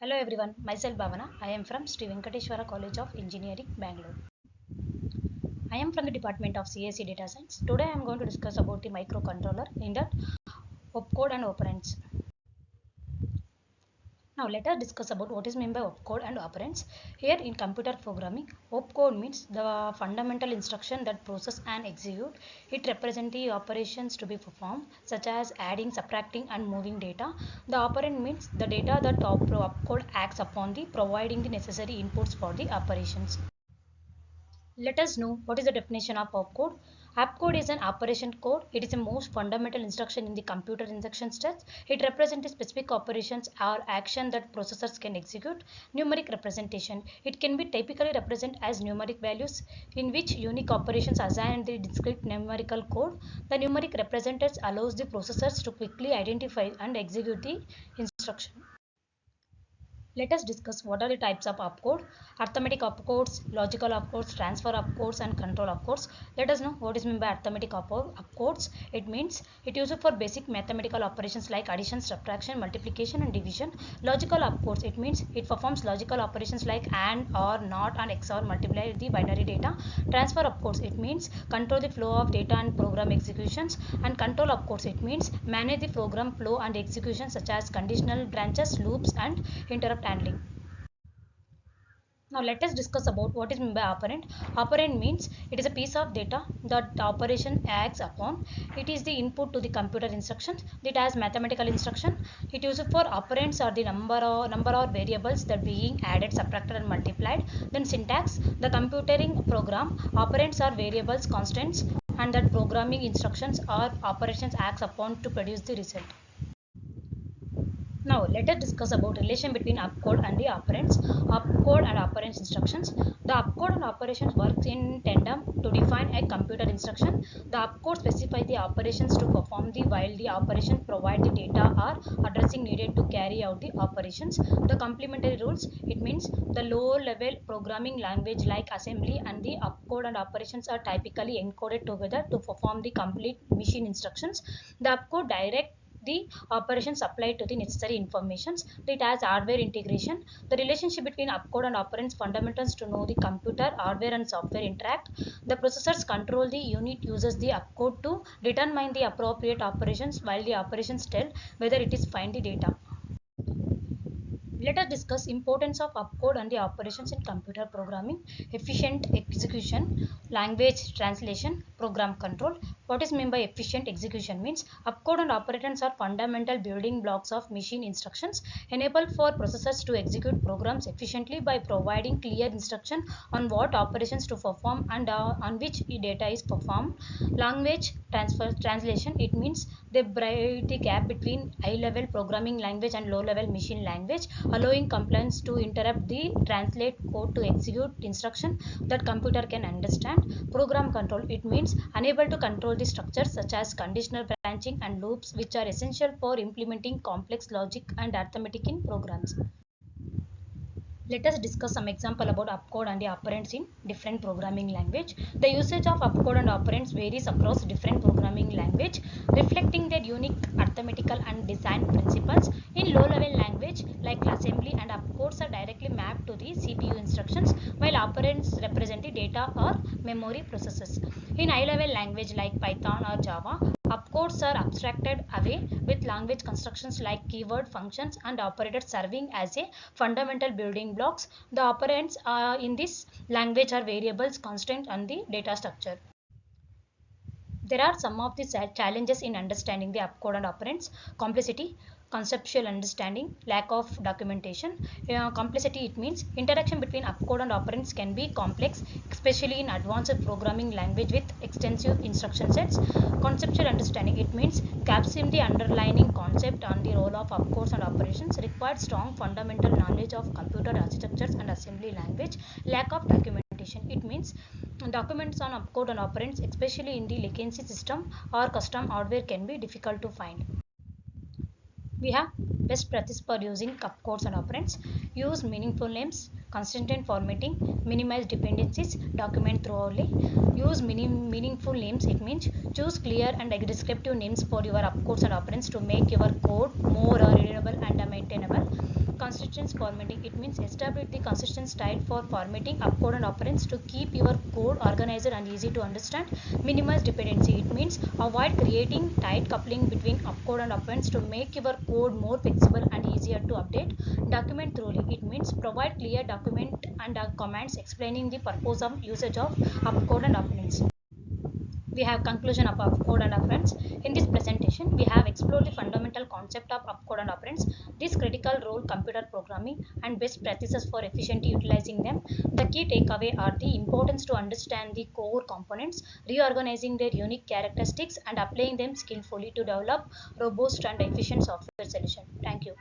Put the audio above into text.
Hello everyone, myself Bhavana. I am from Sri Venkateshwara College of Engineering, Bangalore. I am from the Department of CSE Data Science. Today I am going to discuss about the microcontroller in that opcode and operands. Now let us discuss about what is meant by opcode and operands. Here in computer programming, opcode means the fundamental instruction that process and execute. It represents the operations to be performed such as adding, subtracting and moving data. The operand means the data that opcode acts upon the providing the necessary inputs for the operations. Let us know what is the definition of opcode. Opcode is an operation code. It is the most fundamental instruction in the computer instruction sets. It represents specific operations or action that processors can execute. Numeric representation. It can be typically represented as numeric values in which unique operations assign the discrete numerical code. The numeric representatives allows the processors to quickly identify and execute the instruction. Let us discuss what are the types of opcode: arithmetic opcodes, logical opcodes, transfer opcodes, and control opcodes. Let us know what is meant by arithmetic opcodes. It means it used for basic mathematical operations like addition, subtraction, multiplication, and division. Logical opcodes, it means it performs logical operations like AND, OR, NOT, and XOR, multiply the binary data. Transfer opcodes, it means control the flow of data and program executions. And control opcodes, it means manage the program flow and execution such as conditional branches, loops, and interrupt handling. Now let us discuss about what is meant by operand. Operand means it is a piece of data that the operation acts upon. It is the input to the computer instructions. It has mathematical instruction. It used for operands are the number or variables that being added, subtracted, and multiplied. Then syntax, the computing program. Operands are variables, constants, and that programming instructions or operations acts upon to produce the result. Now let us discuss about relation between opcode and the operands. Opcode and operands instructions. The opcode and operations works in tandem to define a computer instruction. The opcode specifies the operations to perform the while the operations provide the data or addressing needed to carry out the operations. The complementary rules, it means the low level programming language like assembly and the opcode and operations are typically encoded together to perform the complete machine instructions. The opcode direct the operations applied to the necessary informations. It has hardware integration. The relationship between opcode and operands fundamentals to know the computer, hardware and software interact. The processors control the unit uses the opcode to determine the appropriate operations while the operations tell whether it is find the data. Let us discuss importance of opcode and the operations in computer programming. Efficient execution, language translation, program control. What is meant by efficient execution means opcode and operands are fundamental building blocks of machine instructions, enable for processors to execute programs efficiently by providing clear instruction on what operations to perform and on which data is performed. Language translation, it means they bridge the gap between high level programming language and low level machine language, allowing compliance to interrupt the translate code to execute instruction that computer can understand. Program control, it means unable to control the structures such as conditional branching and loops which are essential for implementing complex logic and arithmetic in programs. Let us discuss some example about opcode and the operands in different programming language. The usage of opcode and operands varies across different programming language, reflecting their unique arithmetical and design principles. In low-level language like assembly, and opcodes are directly mapped to the CPU instructions, while operands represent the data or memory processes. In high-level language like Python or Java, opcodes are abstracted away with language constructions like keyword functions and operators serving as a fundamental building blocks. The operands in this language are variables, constant, and the data structure. There are some of the challenges in understanding the opcode and operands: complexity, conceptual understanding, lack of documentation. Complexity, it means interaction between opcode and operands can be complex, especially in advanced programming language with extensive instruction sets. Conceptual understanding, it means capturing the underlying concept on the role of opcodes and operations requires strong fundamental knowledge of computer architectures and assembly language. Lack of documentation, it means documents on opcode and operands, especially in the legacy system or custom hardware, can be difficult to find. We have best practice for using opcodes and operands. Use meaningful names, consistent formatting, minimize dependencies, document thoroughly. Use meaningful names, it means choose clear and descriptive names for your opcodes and operands to make your code more readable and maintainable. Consistent operands formatting. It means establish the consistent style for formatting opcode and operands to keep your code organized and easy to understand. Minimize dependency. It means avoid creating tight coupling between opcode and operands to make your code more flexible and easier to update. Document thoroughly. It means provide clear document and comments explaining the purpose of usage of opcode and operands. We have conclusion of opcode and operands. In this presentation, we have explored the fundamental concept of opcode and operands, this critical role computer programming, and best practices for efficiently utilizing them. The key takeaway are the importance to understand the core components, reorganizing their unique characteristics, and applying them skillfully to develop robust and efficient software solution. Thank you.